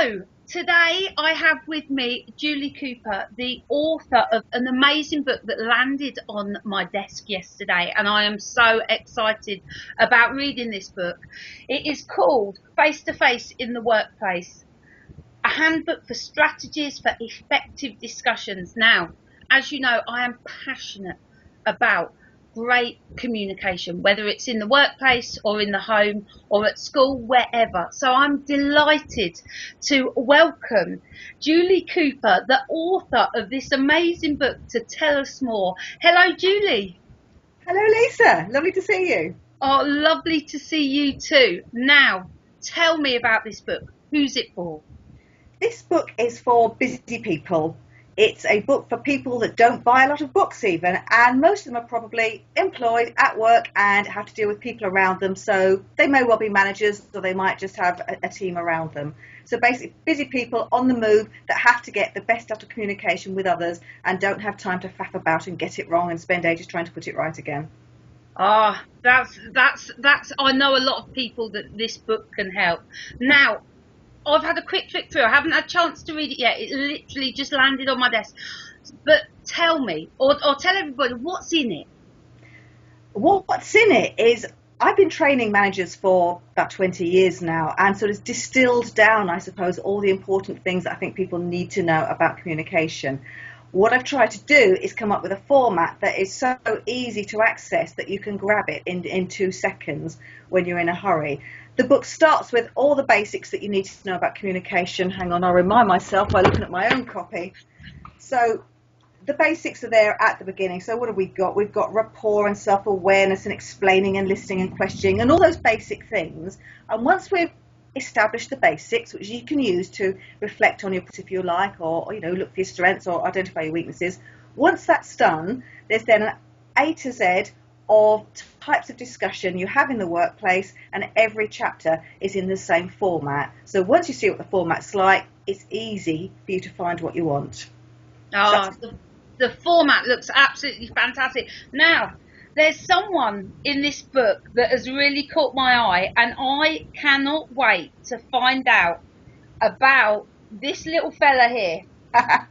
So today I have with me Julie Cooper, the author of an amazing book that landed on my desk yesterday, and I am so excited about reading this book. It is called Face to Face in the Workplace, a handbook for strategies for effective discussions. Now, as you know, I am passionate about great communication, whether it's in the workplace or in the home or at school, wherever. So I'm delighted to welcome Julie Cooper, the author of this amazing book, to tell us more. Hello, Julie. Hello, Lisa. Lovely to see you. Oh, lovely to see you too. Now, tell me about this book. Who's it for? This book is for busy people. It's a book for people that don't buy a lot of books even, and most of them are probably employed at work and have to deal with people around them, so they may well be managers or they might just have a team around them. So basically, busy people on the move that have to get the best out of communication with others and don't have time to faff about and get it wrong and spend ages trying to put it right again. Ah, I know a lot of people that this book can help. Now, I've had a quick flick through. I haven't had a chance to read it yet. It literally just landed on my desk. But tell me, or tell everybody, what's in it? What's in it is I've been training managers for about 20 years now and sort of distilled down, I suppose, all the important things that I think people need to know about communication. What I've tried to do is come up with a format that is so easy to access that you can grab it in 2 seconds when you're in a hurry. The book starts with all the basics that you need to know about communication. Hang on, I'll remind myself by looking at my own copy. So the basics are there at the beginning. So what have we got? We've got rapport and self-awareness and explaining and listening and questioning and all those basic things. And once we've established the basics, which you can use to reflect on your if you like, or look for your strengths or identify your weaknesses. Once that's done, there's then an A to Z of types of discussion you have in the workplace, and every chapter is in the same format. So once you see what the format's like, it's easy for you to find what you want. Oh, the format looks absolutely fantastic. Now, there's someone in this book that has really caught my eye, and I cannot wait to find out about this little fella here,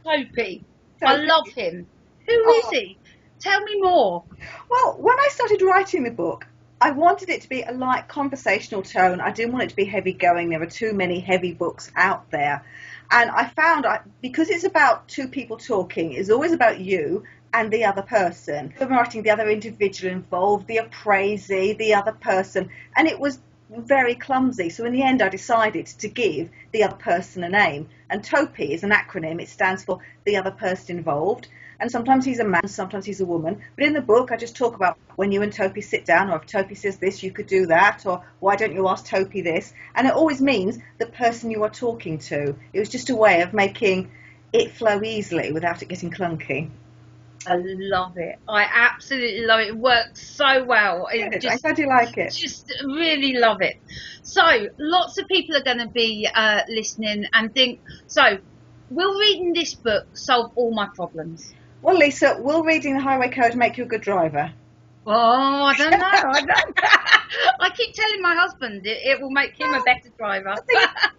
Topi. I love him. Who is he? Tell me more. Well, when I started writing the book, I wanted it to be a light conversational tone. I didn't want it to be heavy going. There are too many heavy books out there. And I found, because it's about two people talking, it's always about you and the other person. I'm writing the other individual involved, the appraisee, the other person. And it was very clumsy. So in the end, I decided to give the other person a name. And TOPI is an acronym. It stands for the other person involved. And sometimes he's a man, sometimes he's a woman. But in the book, I just talk about when you and Topi sit down, or if Topi says this, you could do that, or why don't you ask Topi this? And it always means the person you are talking to. It was just a way of making it flow easily without it getting clunky. I love it. I absolutely love it. It works so well. I'm glad you like it. Just really love it. So lots of people are going to be listening and think, so will reading this book solve all my problems? Well, Lisa, will reading the highway code make you a good driver? Oh, I don't know. I keep telling my husband it will make him a better driver.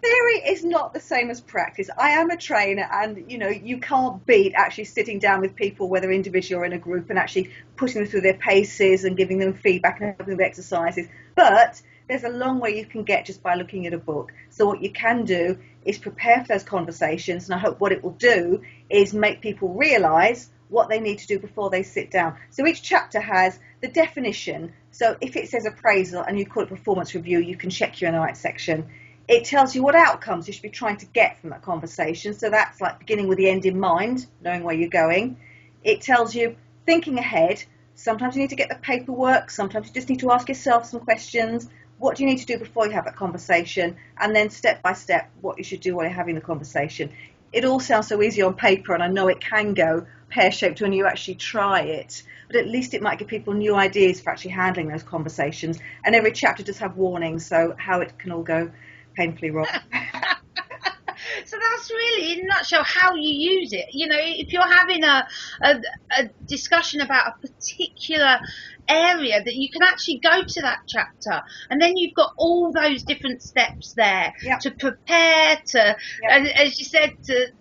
Theory is not the same as practice. I am a trainer, and you can't beat actually sitting down with people, whether individual or in a group, and actually putting them through their paces and giving them feedback and helping them with exercises. But there's a long way you can get just by looking at a book. So what you can do is prepare for those conversations, and I hope what it will do is make people realise what they need to do before they sit down. So each chapter has the definition. So if it says appraisal and you call it performance review, you can check you're in the right section. It tells you what outcomes you should be trying to get from that conversation. So that's like beginning with the end in mind, knowing where you're going. It tells you thinking ahead. Sometimes you need to get the paperwork. Sometimes you just need to ask yourself some questions. What do you need to do before you have that conversation? And then step by step, what you should do while you're having the conversation. It all sounds so easy on paper, and I know it can go pear-shaped when you actually try it, but at least it might give people new ideas for actually handling those conversations. And every chapter does have warnings, so how it can all go painfully wrong. So that's really, in a nutshell, how you use it. If you're having a discussion about a particular area that you can actually go to that chapter, and then you've got all those different steps there Yep. to prepare, to Yep. as you said,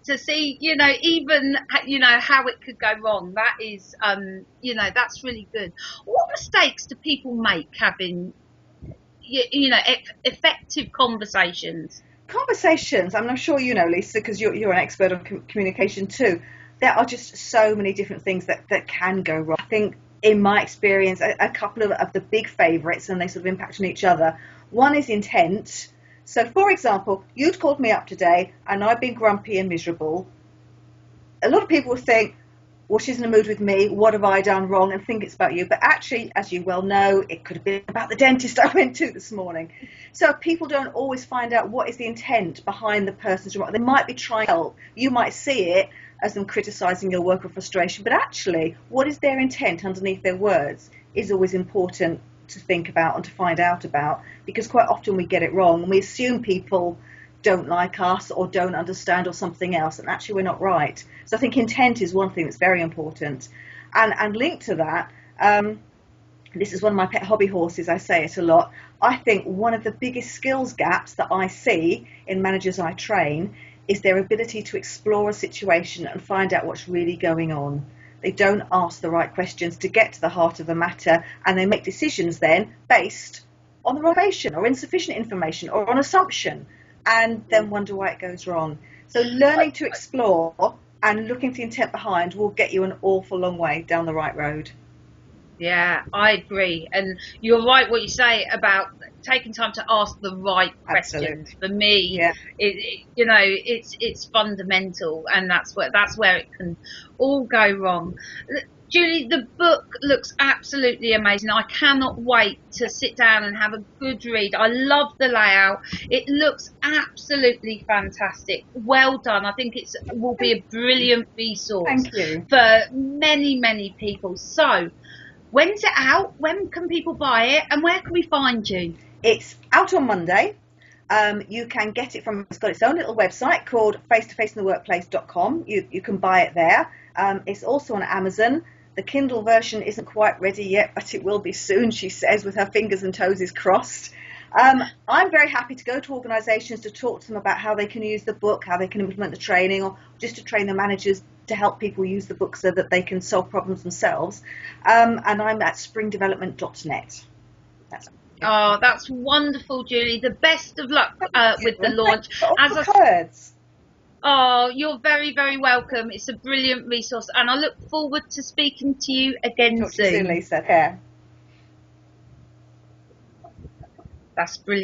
to see, even how it could go wrong. That is that's really good. What mistakes do people make having effective conversations? Conversations, I'm sure you know, Lisa, because you're an expert on communication too. There are just so many different things that can go wrong. I think, in my experience, a couple of the big favourites, and they sort of impact on each other. One is intent. So, for example, you'd called me up today, and I've been grumpy and miserable. A lot of people will think, well, she's in a mood with me, what have I done wrong, and think it's about you. But actually, as you well know, it could have been about the dentist I went to this morning. So people don't always find out what is the intent behind the person's remark. They might be trying to help. You might see it as them criticising your work or frustration, but actually, what is their intent underneath their words is always important to think about and to find out about, because quite often we get it wrong and we assume people don't like us or don't understand or something else, and actually we're not right. So I think intent is one thing that's very important, and linked to that, this is one of my pet hobby horses, I say it a lot. I think one of the biggest skills gaps that I see in managers I train is their ability to explore a situation and find out what's really going on. They don't ask the right questions to get to the heart of the matter, and they make decisions then based on the wrong information or insufficient information or on assumption, and then wonder why it goes wrong. So learning to explore and looking for the intent behind will get you an awful long way down the right road. Yeah, I agree, and you're right what you say about taking time to ask the right questions. Absolutely. For me, Yeah. it's fundamental, and that's where it can all go wrong. Julie, the book looks absolutely amazing. I cannot wait to sit down and have a good read. I love the layout. It looks absolutely fantastic. Well done. I think it will be a brilliant resource Thank you. for many, many people. So, when's it out? When can people buy it? And where can we find you? It's out on Monday. You can get it from, it's got its own little website called face-to-faceintheworkplace.com. You can buy it there. It's also on Amazon. The Kindle version isn't quite ready yet, but it will be soon, she says, with her fingers and toes crossed. I'm very happy to go to organisations to talk to them about how they can use the book, how they can implement the training, or just to train the managers to help people use the book so that they can solve problems themselves. And I'm at springdevelopment.net. Oh, that's wonderful, Julie. The best of luck with the launch. Oh, you're very, very welcome. It's a brilliant resource, and I look forward to speaking to you again Talk to you soon, soon. Lisa. Yeah. That's brilliant.